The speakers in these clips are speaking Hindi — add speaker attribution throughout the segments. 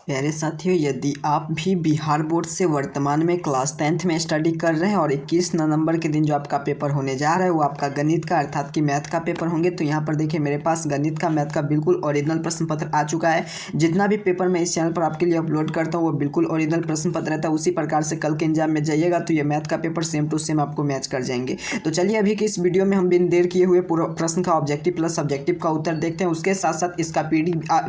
Speaker 1: प्यारे साथियों, यदि आप भी बिहार बोर्ड से वर्तमान में क्लास 10th में स्टडी कर रहे हैं और 21 नवंबर के दिन जो आपका पेपर होने जा रहा है वो आपका गणित का अर्थात कि मैथ का पेपर होंगे, तो यहाँ पर देखिए मेरे पास गणित का मैथ का बिल्कुल ओरिजिनल प्रश्न पत्र आ चुका है। जितना भी पेपर मैं इस चैनल पर आपके लिए अपलोड करता हूँ वो बिल्कुल ओरिजिनल प्रश्न पत्र रहता है। उसी प्रकार से कल के एग्जाम में जाइएगा तो ये मैथ का पेपर सेम टू सेम आपको मैच कर जाएंगे। तो चलिए अभी की इस वीडियो में हम बिन देर किए हुए पूरा प्रश्न का ऑब्जेक्टिव प्लस सब्जेक्टिव का उत्तर देखते हैं। उसके साथ साथ इसका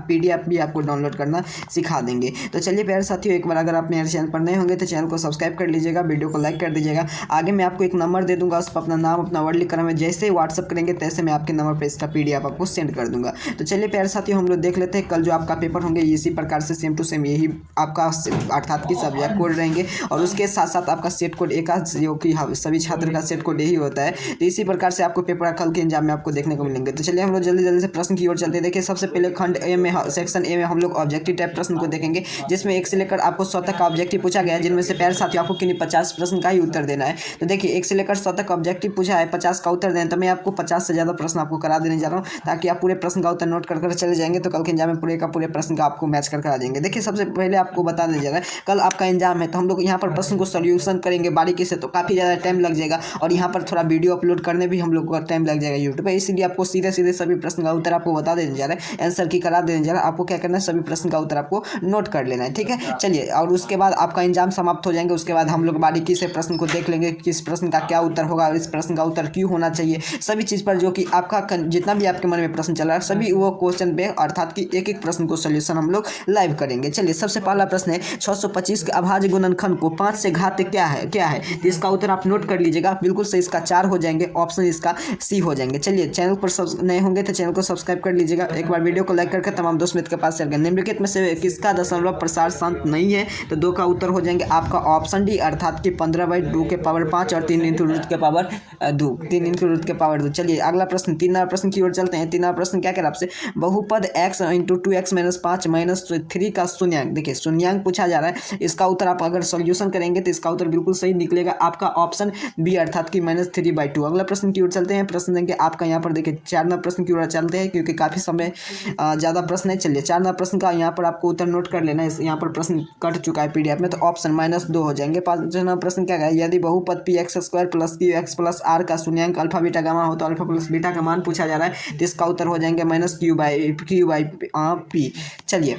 Speaker 1: PDF भी आपको डाउनलोड करना सिखा देंगे। तो चलिए प्यारे साथियों, एक बार अगर आप मेरे चैनल पर नए होंगे तो चैनल को सब्सक्राइब कर लीजिएगा, वीडियो को लाइक कर दीजिएगा। आगे मैं आपको एक नंबर दे दूंगा, उस पर अपना नाम अपना वर्ड लिख कर हमें जैसे ही व्हाट्सअप करेंगे तैसे मैं आपके नंबर पर इसका PDF आपको सेंड कर दूंगा। तो चलिए प्यारे साथियों, हम लोग देख लेते हैं कल जो आपका पेपर होंगे इसी प्रकार से सेम टू सेम यही आपका अर्थात की सब्जेक्ट कोड रहेंगे और उसके साथ साथ आपका सेट कोड एक जो कि सभी छात्र का सेट कोड यही होता है। तो इसी प्रकार से आपको पेपर कल के एग्जाम में आपको देखने को मिलेंगे। तो चलिए हम लोग जल्दी जल्दी से प्रश्न की ओर चलते हैं। देखिए सबसे पहले खंड ए में सेक्शन ए में हम लोग ऑब्जेक्टिव टाइप प्रश्न को देखेंगे, जिसमें 1 से लेकर आपको 100 तक का ऑब्जेक्टिव पूछा गया है, जिनमें से प्यारे साथियों आपको किन्हीं 50 प्रश्न का ही उत्तर देना है। तो देखिए 1 से लेकर 100 तक ऑब्जेक्टिव पूछा है, 50 का उत्तर देना, तो मैं आपको 50 से ज़्यादा प्रश्न आपको करा देने जा रहा हूँ ताकि आप पूरे प्रश्न का उत्तर नोट कर चले जाएंगे। तो कल के एग्जाम में पूरे का पूरे प्रश्न का आपको मैच कर आ जाएंगे। देखिए सबसे पहले आपको बता देना जा रहा है कल आपका एग्जाम है, तो हम लोग यहाँ पर प्रश्न को सोल्यूशन करेंगे बारीकी से, तो काफ़ी ज़्यादा टाइम लग जाएगा और यहाँ पर थोड़ा वीडियो अपलोड करने भी हम लोग को टाइम लग जाएगा यूट्यूब पर। इसलिए आपको सीधे सीधे सभी प्रश्न का उत्तर आपको बता देने जा रहा है, आंसर की करा देने जा रहा है। आपको क्या करना है, सभी प्रश्न का उत्तर आपको नोट कर लेना है, ठीक है। चलिए और उसके बाद आपका एग्जाम समाप्त हो जाएंगे। उसके बाद हम लोग बारीकी से प्रश्न को देख लेंगे, किस प्रश्न का क्या उत्तर होगा और इस प्रश्न का उत्तर क्यों होना चाहिए, सभी चीज़ पर जो कि आपका जितना भी आपके मन में प्रश्न चल रहा है सभी वो क्वेश्चन पे अर्थात कि एक एक प्रश्न को सोल्यूशन हम लोग लाइव करेंगे। चलिए सबसे पहला प्रश्न है 625 के अभाज्य गुणनखंड को 5 से घात क्या है। तो इसका उत्तर आप नोट कर लीजिएगा, बिल्कुल सही इसका 4 हो जाएंगे, ऑप्शन इसका सी हो जाएंगे। चलिए चैनल पर नए होंगे तो चैनल को सब्सक्राइब कर लीजिएगा, एक बार वीडियो को लाइक करके तमाम दोस्त मित्र के पास शेयर करें। निम्नलिखित में से किसका दशमलव प्रसार शांत नहीं है, तो 2 का उत्तर हो जाएंगे आपका ऑप्शन डी अर्थात कि 15/2 के पावर 5 और 3 इंटू रूट के पावर 2, 3 इंटू रूट के पावर 2। चलिए अगला प्रश्न 3 नंबर प्रश्न की ओर चलते हैं। 3 नंबर प्रश्न क्या कह रहा है आपसे, बहुपद x इंटू 2x - 5 - 3 का शून्यांक। देखिए शून्यांक पूछा जा रहा है, इसका उत्तर आप अगर सोल्यूशन करेंगे तो इसका उत्तर बिल्कुल सही निकलेगा आपका ऑप्शन बी अर्थात कि -3/2। अगला प्रश्न की ओर चलते हैं। प्रश्न देंगे आपका यहाँ पर देखिए 4 नंबर प्रश्न की ओर चलते हैं क्योंकि काफ़ी समय ज़्यादा प्रश्न है। चलिए 4 नंबर प्रश्न का यहाँ पर आपको उत्तर नोट कर लेना है, यहाँ पर प्रश्न कट चुका है PDF में, तो ऑप्शन -2 हो जाएंगे। 5 नंबर प्रश्न क्या है, यदि बहुपद px² + qx + r का शून्यांक अल्फा बीटा गामा हो तो अल्फा प्लस बीटा का मान पूछा जा रहा है, तो इसका उत्तर हो जाएंगे -q/p। चलिए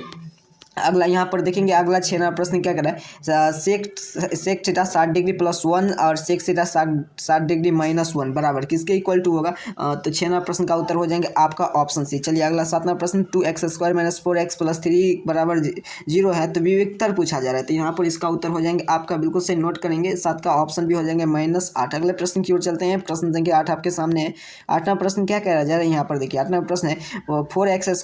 Speaker 1: अगला यहाँ पर देखेंगे, अगला 6 नंबर प्रश्न क्या कर रहा है, सेक थीटा 60 डिग्री +1 और सेक थीटा 60 डिग्री -1 बराबर किसके इक्वल टू होगा, तो 6 नंबर प्रश्न का उत्तर हो जाएंगे आपका ऑप्शन सी। चलिए अगला 7 नंबर प्रश्न 2x² - 4x + 3 बराबर 0 है, तो विविक्तर पूछा जा रहा है, तो यहाँ पर इसका उत्तर हो जाएंगे आपका बिल्कुल से नोट करेंगे, 7 का ऑप्शन भी हो जाएंगे -8। अगले प्रश्न की ओर चलते हैं। प्रश्न संख्या 8 आपके सामने है। 8 नंबर प्रश्न क्या कह रहा है, यहाँ पर देखिए 8 नंबर प्रश्न है 4x² +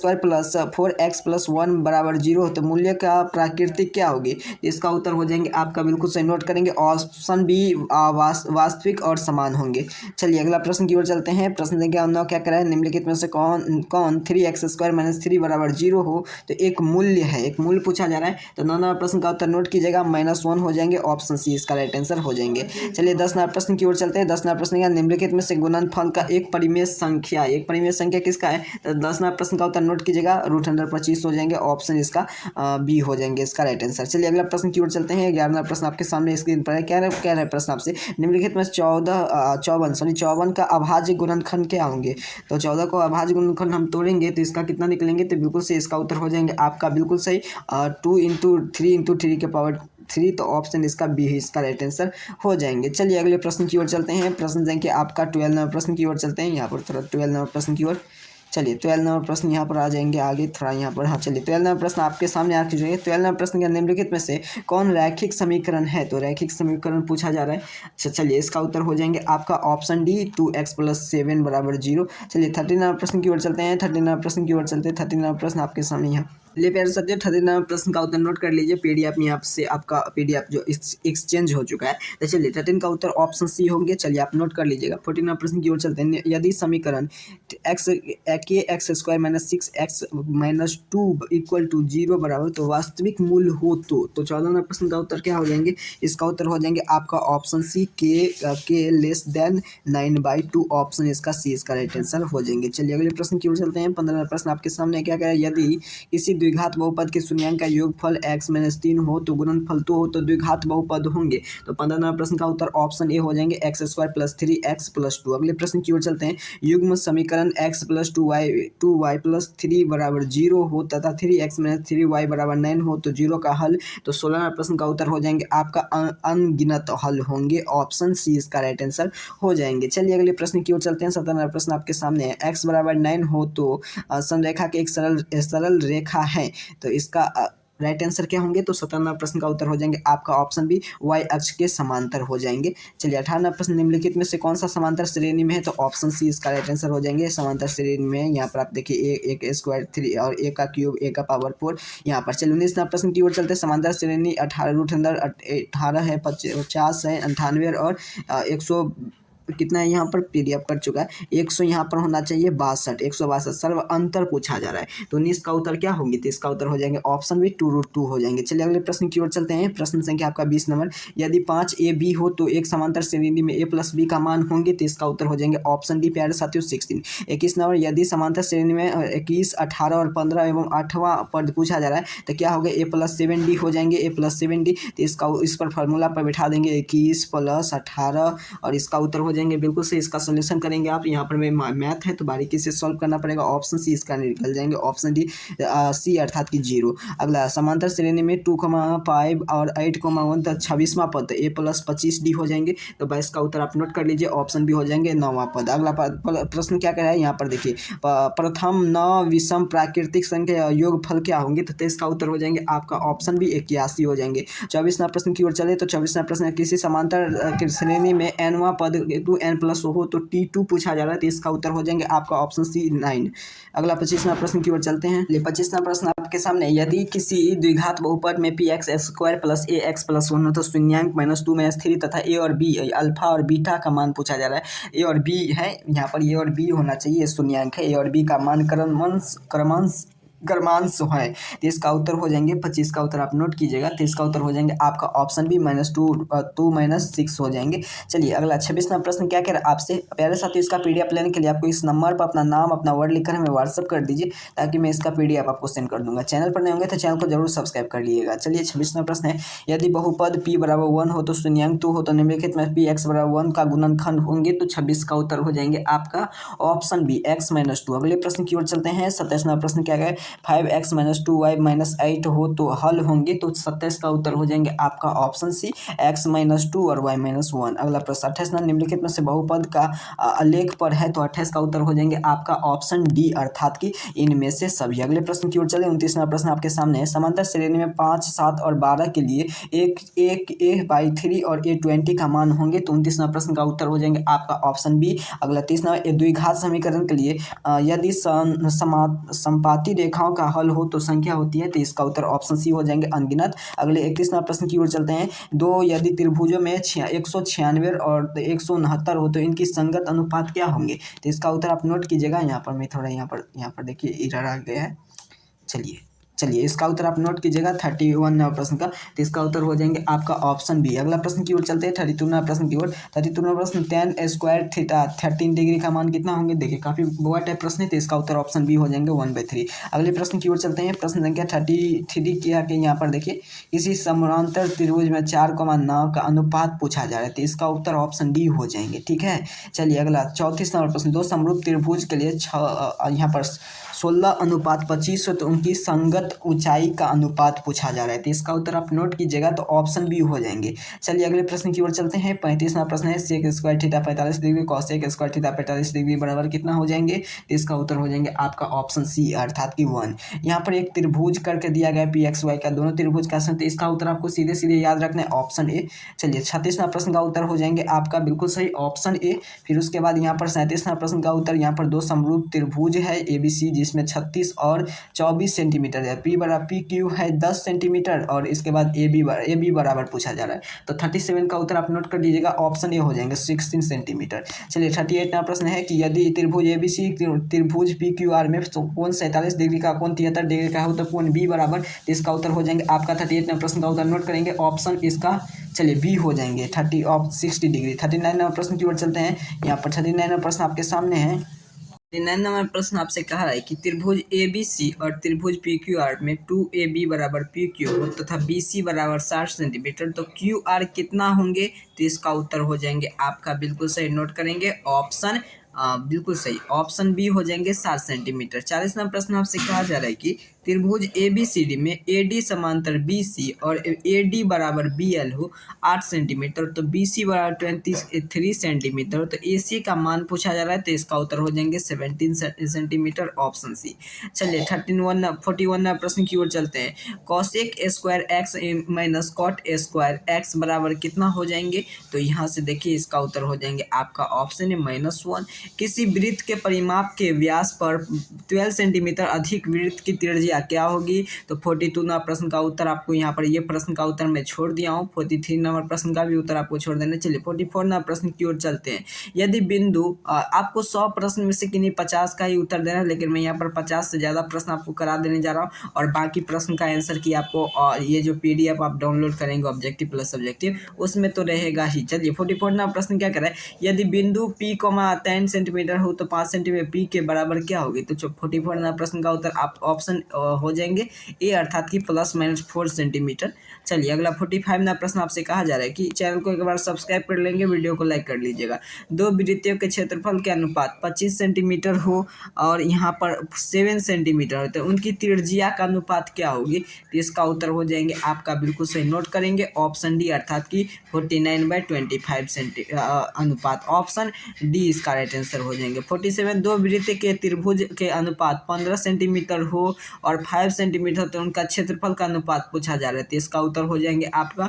Speaker 1: 4x + 1 बराबर 0, तो मूल्य का प्राकृतिक क्या होगी, इसका उत्तर हो जाएंगे आपका बिल्कुल सही नोट करेंगे, ऑप्शन बी वास्तविक और समान होंगे। चलिए अगला प्रश्न की ओर चलते हैं। प्रश्न संख्या 9 क्या कह रहा है, निम्नलिखित में से कौन 3x² - 3 बराबर 0 हो, तो एक मूल्य है, एक मूल्य पूछा जा रहा है, तो 9 नंबर प्रश्न का उत्तर नोट कीजिएगा, -1 हो जाएंगे, ऑप्शन सी इसका राइट आंसर हो जाएंगे। चलिए 10 नंबर प्रश्न की ओर चलते हैं। 10 नंबर प्रश्न का निम्नलिखित में से गुणनफल का एक परिमेय संख्या किसका है, तो 10 नंबर प्रश्न का उत्तर नोट कीजिएगा, √125 हो जाएंगे, ऑप्शन इसका बी हो जाएंगे इसका राइट आंसर। चलिए अगला प्रश्न की ओर चलते हैं। 11वां प्रश्न आपके सामने स्क्रीन पर है। क्या रहा है प्रश्न आपसे, निम्नलिखित में 54 का अभाज्य गुणनखंड क्या होंगे, तो 14 को अभाज्य गुणनखंड हम तोड़ेंगे तो इसका कितना निकलेंगे, तो बिल्कुल से इसका उत्तर हो जाएंगे आपका बिल्कुल सही 2 इंटू 3 के पावर 3, तो ऑप्शन इसका बी है इसका राइट आंसर हो जाएंगे। चलिए अगले प्रश्न की ओर चलते हैं। प्रश्न संख्या आपका 12 नंबर प्रश्न की ओर चलते हैं, यहाँ पर थोड़ा 12 नंबर प्रश्न की ओर। चलिए 12 नंबर प्रश्न यहाँ पर आ जाएंगे आगे थोड़ा यहाँ पर, हाँ चलिए 12 नंबर प्रश्न आपके सामने आ चुके। 12 नंबर प्रश्न के निम्नलिखित में से कौन रैखिक समीकरण है, तो रैखिक समीकरण पूछा जा रहा है। अच्छा चलिए इसका उत्तर हो जाएंगे आपका ऑप्शन डी 2x + 7 बराबर 0। चलिए 13 नंबर प्रश्न की ओर चलते हैं। 13 नंबर प्रश्न की ओर चलते हैं। 13 नंबर प्रश्न आपके सामने यहाँ ले प्यारे साथियों 13 नंबर प्रश्न का उत्तर नोट कर लीजिए, PDF में आपसे आपका PDF जो एक्सचेंज हो चुका है। तो चलिए 13 का उत्तर ऑप्शन सी होंगे, चलिए आप नोट कर लीजिएगा। 14 नंबर प्रश्न की ओर चलते हैं। यदि समीकरण kx² - 6x - 2 = 0 बराबर तो वास्तविक मूल्य हो तो 14 नंबर प्रश्न का उत्तर क्या हो जाएंगे, इसका उत्तर हो जाएंगे आपका ऑप्शन सी के < 9/2, ऑप्शन इसका सी इसका राइट आंसर हो जाएंगे। चलिए अगले प्रश्न की ओर चलते हैं। 15 नंबर प्रश्न आपके सामने क्या कह रहा है, यदि किसी द्विघात बहुपद के शून्यांक का योगफल x-3 हो तो गुणनफल 2 हो तो द्विघात बहुपद होंगे। तो 15 नंबर प्रश्न का उत्तर ऑप्शन ए हो जाएंगे x² + 3x + 2। अगले प्रश्न की ओर चलते हैं। युग्म समीकरण x + 2y + 3 = 0 हो तथा 3x - 3y = 9 हो तो 0 का हल। तो 16 नंबर प्रश्न का उत्तर हो जाएंगे आपका अनगिनत हल होंगे। ऑप्शन सी इसका राइट आंसर हो जाएंगे। चलिए अगले प्रश्न की ओर चलते हैं। 17 नंबर प्रश्न आपके सामने है। x = 9 हो तो संरेखा के एक सरल रेखा है तो इसका राइट आंसर क्या होंगे। तो 17 नंबर प्रश्न का उत्तर हो जाएंगे आपका ऑप्शन बी y अक्ष के समांतर हो जाएंगे। चलिए 18 नंबर प्रश्न निम्नलिखित में से कौन सा समांतर श्रेणी में है तो ऑप्शन सी इसका राइट आंसर हो जाएंगे। समांतर श्रेणी में यहाँ पर आप देखिए a स्क्वायर 3 और a का क्यूब a का पावर 4 यहाँ पर। चलिए 19 नंबर प्रश्न की ओर चलते हैं। समांतर श्रेणी 18 है 50 है 98 और 100 कितना है यहाँ पर पीडीएफ कर चुका है 100 यहाँ पर होना चाहिए 62 162 सर्व अंतर पूछा जा रहा है तो 19 का उत्तर क्या होंगे। तो इसका उत्तर हो जाएंगे ऑप्शन भी 2√2 हो जाएंगे। चलिए अगले प्रश्न की ओर चलते हैं। प्रश्न संख्या आपका 20 नंबर। यदि 5ab हो तो एक समांतर श्रेणी में a + b का मान होंगे तो इसका उत्तर हो जाएंगे ऑप्शन डी प्यारे साथियों 16। 21 नंबर। यदि समांतर श्रेणी में 21 18 और 15 एवं 8वां पद पूछा जा रहा है तो क्या होगा a + 7d हो जाएंगे a + 7d। तो इसका इस पर फॉर्मूला पर बैठा देंगे 21 + 18 और इसका उत्तर हो जाएंगे बिल्कुल से। इसका सॉल्यूशन करेंगे आप यहाँ पर मैथ है तो बारीकी से सॉल्व करना पड़ेगा। ऑप्शन सी इसका निकल जाएंगे ऑप्शन डी सी अर्थात कि 0। अगला समांतर श्रेणी में 2,5 और 8,1 तक 26वां पद a + 25d हो जाएंगे तो 22 का उत्तर आप नोट कर लीजिए ऑप्शन बी हो जाएंगे 9वां पद। अगला प्रश्न क्या कह रहा है यहाँ पर देखिए प्रथम 9 विषम प्राकृतिक संख्या योगफल क्या होंगे तो 23 का उत्तर हो जाएंगे आपका ऑप्शन बी 81 हो जाएंगे। 24वां प्रश्न की ओर चले तो 24वां प्रश्न किसी समांतर श्रेणी में nवां पद 2n + हो तो t2 पूछा जा रहा है तो इसका उत्तर हो जाएंगे आपका ऑप्शन सी 9। अगला 25वां प्रश्न की ओर चलते हैं। 25वां प्रश्न आपके सामने यदि किसी द्विघात बहुपद में px स्क्वायर + ax + 1 हो तो शून्यांक -2 -3 तथा a और b अल्फा और बीटा का मान पूछा जा रहा है। a और b है यहाँ पर a और b होना चाहिए शून्यांक है। a और b का मान क्रमांश है तो इसका उत्तर हो जाएंगे 25 का उत्तर आप नोट कीजिएगा। तो इसका उत्तर हो जाएंगे आपका ऑप्शन बी -2 -6 हो जाएंगे। चलिए अगला 26वां प्रश्न क्या कह रहा है आपसे प्यारे साथियों। इसका पीडीएफ लेने के लिए आपको इस नंबर पर अपना नाम अपना वर्ड लिखकर हमें व्हाट्सअप कर दीजिए ताकि मैं इसका पीडीएफ आपको सेंड कर दूंगा। चैनल पर नहीं होंगे तो चैनल को जरूर सब्सक्राइब कर लीजिएगा। चलिए 26वां प्रश्न है। यदि बहुपद p = 1 हो तो शून्यांक 2 हो तो निम्नलिखित में px = 1 का गुणनखंड होंगे तो 26 का उत्तर हो जाएंगे आपका ऑप्शन बी x - 2। अगले प्रश्न की ओर चलते हैं। 27वां प्रश्न क्या है 5x - 2y - 8 हो तो हल होंगे तो 27 का उत्तर हो जाएंगे आपका ऑप्शन सी x - 2 और y - 1। अगला प्रश्न 28वां निम्नलिखित में से बहुपद का आलेख पर है तो 28 का उत्तर हो जाएंगे आपका ऑप्शन डी अर्थात कि इनमें से सभी। अगले प्रश्न की ओर चले 29वां प्रश्न आपके सामने है। समांतर श्रेणी में 5 7 और 12 के लिए एक a/3 और a20 का मान होंगे तो 29वां प्रश्न का उत्तर हो जाएंगे आपका ऑप्शन बी। अगला 30वां द्विघात समीकरण के लिए यदि संपाती रेखाओं का हल हो तो संख्या होती है तो इसका उत्तर ऑप्शन सी हो जाएंगे अनगिनत। अगले 31वां प्रश्न की ओर चलते हैं। दो यदि त्रिभुजों में 196 और 169 हो तो इनकी संगत अनुपात क्या होंगे तो इसका उत्तर आप नोट कीजिएगा। यहाँ पर मैं थोड़ा यहाँ पर देखिए एरर आ गया है। चलिए इसका उत्तर आप नोट कीजिएगा 31वां प्रश्न का तो इसका उत्तर हो जाएंगे आपका ऑप्शन बी। अगला प्रश्न की ओर चलते हैं 32वां प्रश्न की ओर। 32वां प्रश्न tan स्क्वायर थीटा 13 डिग्री का मान कितना होंगे देखिए काफी बड़ा टाइप प्रश्न है तो इसका उत्तर ऑप्शन बी हो जाएंगे 1/3। अगले प्रश्न की ओर चलते हैं। प्रश्न संख्या 33 किया कि यहाँ पर देखिए किसी समांतर त्रिभुज में 4,9 का अनुपात पूछा जा रहा है तो इसका उत्तर ऑप्शन डी हो जाएंगे। ठीक है चलिए अगला 34वां प्रश्न। दो समरूप त्रिभुज के लिए यहाँ पर 16:25 तो उनकी संगत ऊंचाई का अनुपात पूछा जा रहा है तो इसका उत्तर आप नोट कीजिएगा तो ऑप्शन बी हो जाएंगे। चलिए अगले प्रश्न की ओर चलते हैं। 35वां प्रश्न है sec square theta 45 degree cos square theta 45 degree बराबर कितना हो जाएंगे तो इसका उत्तर हो जाएंगे आपका ऑप्शन सी अर्थात कि 1। यहाँ पर एक त्रिभुज करके दिया गया pxy का दोनों त्रिभुज का तो इसका उत्तर आपको सीधे सीधे याद रखना है ऑप्शन ए। चलिए 36वां प्रश्न का उत्तर हो जाएंगे आपका बिल्कुल सही ऑप्शन ए। फिर उसके बाद यहाँ पर 37वां प्रश्न का उत्तर यहाँ पर दो समरूप त्रिभुज है ABC जिसमें 36 और 24 सेंटीमीटर है। पी क्यू है 10 सेंटीमीटर और इसके बाद ए बी बराबर पूछा जा रहा है तो 37 का उत्तर आप नोट कर लीजिएगा ऑप्शन ए हो जाएंगे 16 सेंटीमीटर। चलिए 38वां प्रश्न है कि यदि त्रिभुज ABC त्रिभुज PQR में कोण 47 डिग्री का कोण 73 डिग्री का हो तो कोण बी बराबर इसका उत्तर हो जाएंगे आपका 38वां प्रश्न का उत्तर नोट करेंगे ऑप्शन इसका चलिए बी हो जाएंगे 60 डिग्री। 39वां प्रश्न की ओर चलते हैं। यहाँ पर 39वां प्रश्न आपके सामने है। 9 नंबर प्रश्न आपसे कहा रहा है कि त्रिभुज ए बी सी और त्रिभुज पी क्यू आर में 2AB बराबर पी क्यू हो तथा बी सी बराबर 60 सेंटीमीटर, तो क्यू आर कितना होंगे? तो इसका उत्तर हो जाएंगे आपका, बिल्कुल सही नोट करेंगे, ऑप्शन बिल्कुल सही, ऑप्शन बी हो जाएंगे 60 सेंटीमीटर। 40 नंबर प्रश्न आपसे कहा जा रहा है कि त्रिभुज ए बी सी डी में ए डी समांतर बी सी और ए डी बराबर बी एल हो 8 सेंटीमीटर, तो बी सी बराबर 23 सेंटीमीटर, तो ए सी का मान पूछा जा रहा है, तो इसका उत्तर हो जाएंगे 17 सेंटीमीटर, ऑप्शन सी। चलिए 41 प्रश्न की ओर चलते हैं। Cosec square x minus cot square x बराबर कितना हो जाएंगे? तो यहाँ से देखिए इसका उत्तर हो जाएंगे आपका ऑप्शन है -1। किसी वृत्त के परिमाप के व्यास पर 12 सेंटीमीटर अधिक वृत्त की त्रिज्या क्या होगी? तो 42 नंबर प्रश्न का उत्तर आपको यहाँ पर, ये प्रश्न का उत्तर मैं छोड़ दिया हूँ। 43 नंबर प्रश्न का भी उत्तर आपको छोड़ देना। चलिए 44 नंबर प्रश्न की ओर चलते हैं। यदि बिंदु आपको 100 प्रश्न में से किन्हीं 50 का ही उत्तर देना है, लेकिन मैं यहाँ पर 50 से ज़्यादा प्रश्न आपको करा देने जा रहा हूँ और बाकी प्रश्न का आंसर की आपको ये जो PDF आप डाउनलोड करेंगे ऑब्जेक्टिव प्लस सब्जेक्टिव, उसमें तो रहेगा ही। चलिए 44 नंबर प्रश्न क्या कर रहा है? यदि बिंदु P 10 सेंटीमीटर हो तो 5 सेंटीमीटर P के बराबर क्या होगी? तो 44 नंबर प्रश्न का उत्तर आप ऑप्शन हो जाएंगे ए, अर्थात कि ±4 सेंटीमीटर। चलिए अगला 45 नंबर प्रश्न आपसे कहा जा रहा है कि चैनल को एक बार सब्सक्राइब कर लेंगे, वीडियो को लाइक कर लीजिएगा। दो वृत्तियों के क्षेत्रफल के अनुपात 25 सेंटीमीटर हो और यहाँ पर 7 सेंटीमीटर हो, तो उनकी त्रिज्या का अनुपात क्या होगी? तो इसका उत्तर हो जाएंगे आपका, बिल्कुल सही नोट करेंगे, ऑप्शन डी, अर्थात कि 49/25 अनुपात, ऑप्शन डी इसका राइट आंसर हो जाएंगे। 47 दो वृत्त के त्रिभुज के अनुपात 15 सेंटीमीटर हो और 5 सेंटीमीटर, तो उनका क्षेत्रफल का अनुपात पूछा जा रहा है, तो इसका उत्तर हो जाएंगे आपका,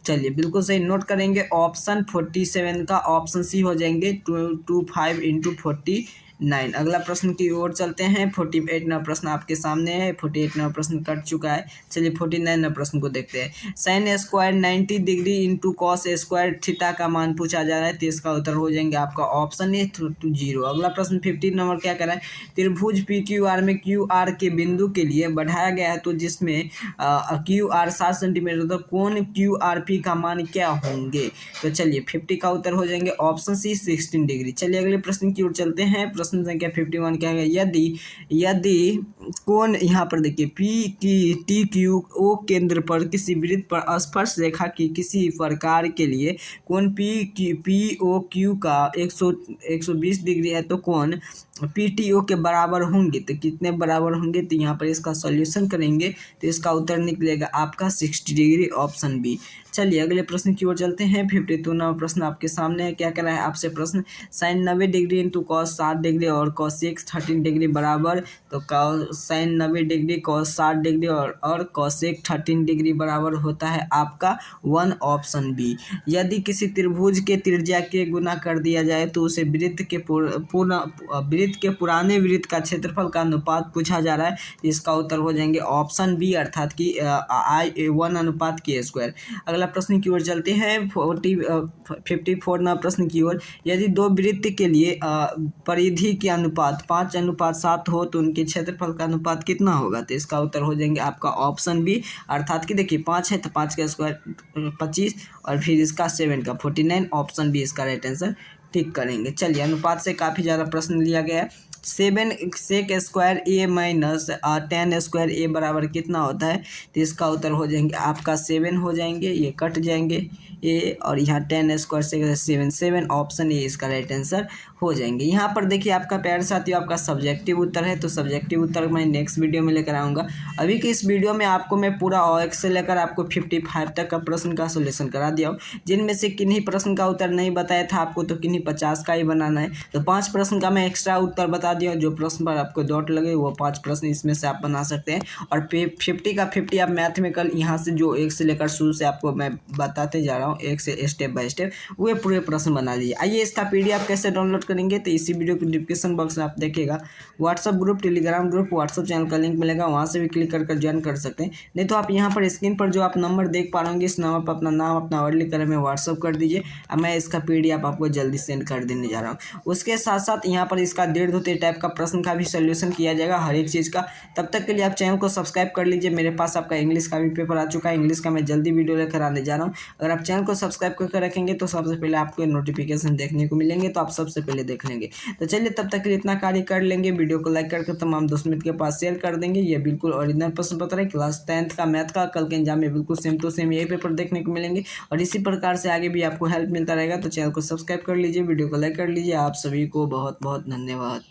Speaker 1: चलिए बिल्कुल सही नोट करेंगे, ऑप्शन 47 का ऑप्शन सी हो जाएंगे, 225 × 49। अगला प्रश्न की ओर चलते हैं। 48 नंबर प्रश्न आपके सामने है। 48 नंबर प्रश्न कट चुका है। चलिए 49 नंबर प्रश्न को देखते हैं। Sine square 90 degree into cos square theta का मान पूछा जा रहा है, तो इसका उत्तर हो जाएंगे आपका ऑप्शन ए 0। अगला प्रश्न 50 नंबर क्या कर रहा है? त्रिभुज पी क्यू आर में क्यू आर के बिंदु के लिए बढ़ाया गया है, तो जिसमें क्यू आर 7 सेंटीमीटर, तो कोण क्यू आर पी का मान क्या होंगे? तो चलिए 50 का उत्तर हो जाएंगे ऑप्शन सी 16 डिग्री। चलिए अगले प्रश्न की ओर चलते हैं। प्रश्न संख्या 51 क्या है? यदि कोण, यहाँ पर देखिए पी की टी क्यू ओ केंद्र पर किसी वृत्त पर स्पर्श रेखा की किसी प्रकार के लिए कोण पी ओ क्यू का 120 डिग्री है, तो कोण पी टी ओ के बराबर होंगे, तो कितने बराबर होंगे? तो यहाँ पर इसका सॉल्यूशन करेंगे, तो इसका उत्तर निकलेगा आपका 60 डिग्री, ऑप्शन बी। चलिए अगले प्रश्न की ओर चलते हैं। 52 नंबर प्रश्न आपके सामने है। क्या कर रहा है आपसे प्रश्न? Sine 90 degree into cos 60 degree और कॉसेक 13 डिग्री बराबर, तो साइन 90 डिग्री कॉस 60 डिग्री और कॉसेक 13 डिग्री बराबर होता है आपका 1, ऑप्शन बी। यदि किसी त्रिभुज के त्रिज्या के गुना कर दिया जाए तो उसे वृत्त के पुराने वृत्त का क्षेत्रफल का अनुपात पूछा जा रहा है, इसका उत्तर हो जाएंगे ऑप्शन बी, अर्थात कि I1:K²। अगला प्रश्न की ओर चलते हैं। 54 नंबर प्रश्न की ओर। यदि दो वृत्त के लिए परिधि के अनुपात 5:7 हो तो उनके क्षेत्रफल का अनुपात कितना होगा? तो इसका उत्तर हो जाएंगे आपका ऑप्शन बी, अर्थात कि देखिए 5 है तो 5 का स्क्वायर 25 और फिर इसका 7 का 49, ऑप्शन बी इसका राइट आंसर ठीक करेंगे। चलिए अनुपात से काफ़ी ज़्यादा प्रश्न लिया गया है। 7 सेक स्क्वायर ए माइनस 10 स्क्वायर ए बराबर कितना होता है? तो इसका उत्तर हो जाएंगे आपका 7 हो जाएंगे, ये कट जाएंगे ए और यहाँ 10 स्क्वायर से 7, ऑप्शन ए इसका राइट आंसर हो जाएंगे। यहाँ पर देखिए आपका प्यारे साथियों आपका सब्जेक्टिव उत्तर है, तो सब्जेक्टिव उत्तर मैं नेक्स्ट वीडियो में लेकर आऊँगा। अभी के इस वीडियो में आपको मैं पूरा OX से लेकर आपको 55 तक का प्रश्न का सोल्यूशन करा दिया हूँ, जिनमें से किन्हीं प्रश्न का उत्तर नहीं बताया था आपको, तो किन्हीं 50 का ही बनाना है। तो 5 प्रश्न का मैं एक्स्ट्रा उत्तर बता दिया, जो प्रश्न पर आपको डॉट लगे वो 5 प्रश्न इसमें से आप बना सकते हैं, और 50 का 50 आप मैथमेटिकल यहाँ से जो 1 से लेकर शुरू से आपको मैं बताते जा रहा हूँ, 1 से स्टेप बाय स्टेप वो पूरे प्रश्न बना लीजिए। आइए इसका PDF कैसे डाउनलोड करेंगे? तो इसी वीडियो के डिस्क्रिप्शन बॉक्स में आप देखिएगा WhatsApp group, Telegram group, WhatsApp channel का लिंक मिलेगा, वहाँ से भी क्लिक कर ज्वाइन कर सकते हैं। नहीं तो आप यहाँ पर स्क्रीन पर जो आप नंबर देख पा रहे होंगे, इस नंबर पर अपना नाम अपना वर्ड लिख कर हमें व्हाट्सअप कर दीजिए, अब मैं इसका PDF आपको जल्दी सेंड कर देने जा रहा हूँ। उसके साथ साथ यहाँ पर इसका 1.5 टाइप का प्रश्न का भी सोल्यूशन किया जाएगा हर एक चीज़ का। तब तक के लिए आप चैनल को सब्सक्राइब कर लीजिए। मेरे पास आपका इंग्लिश का भी पेपर आ चुका है, इंग्लिश का मैं जल्दी वीडियो लेकर आने जा रहा हूँ। अगर आप चैनल चैनल को सब्सक्राइब करके रखेंगे तो सबसे पहले आपको नोटिफिकेशन देखने को मिलेंगे, तो आप सबसे पहले देख लेंगे। तो चलिए तब तक के लिए इतना कार्य कर लेंगे, वीडियो को लाइक करके तमाम दोस्त मित्र के पास शेयर कर देंगे। ये बिल्कुल ओरिजिनल प्रश्न पत्र है, क्लास 10th का मैथ का। कल के एग्जाम में बिल्कुल सेम टू सेम यही पेपर देखने को मिलेंगे और इसी प्रकार से आगे भी आपको हेल्प मिलता रहेगा। तो चैनल को सब्सक्राइब कर लीजिए, वीडियो को लाइक कर लीजिए। आप सभी को बहुत बहुत धन्यवाद।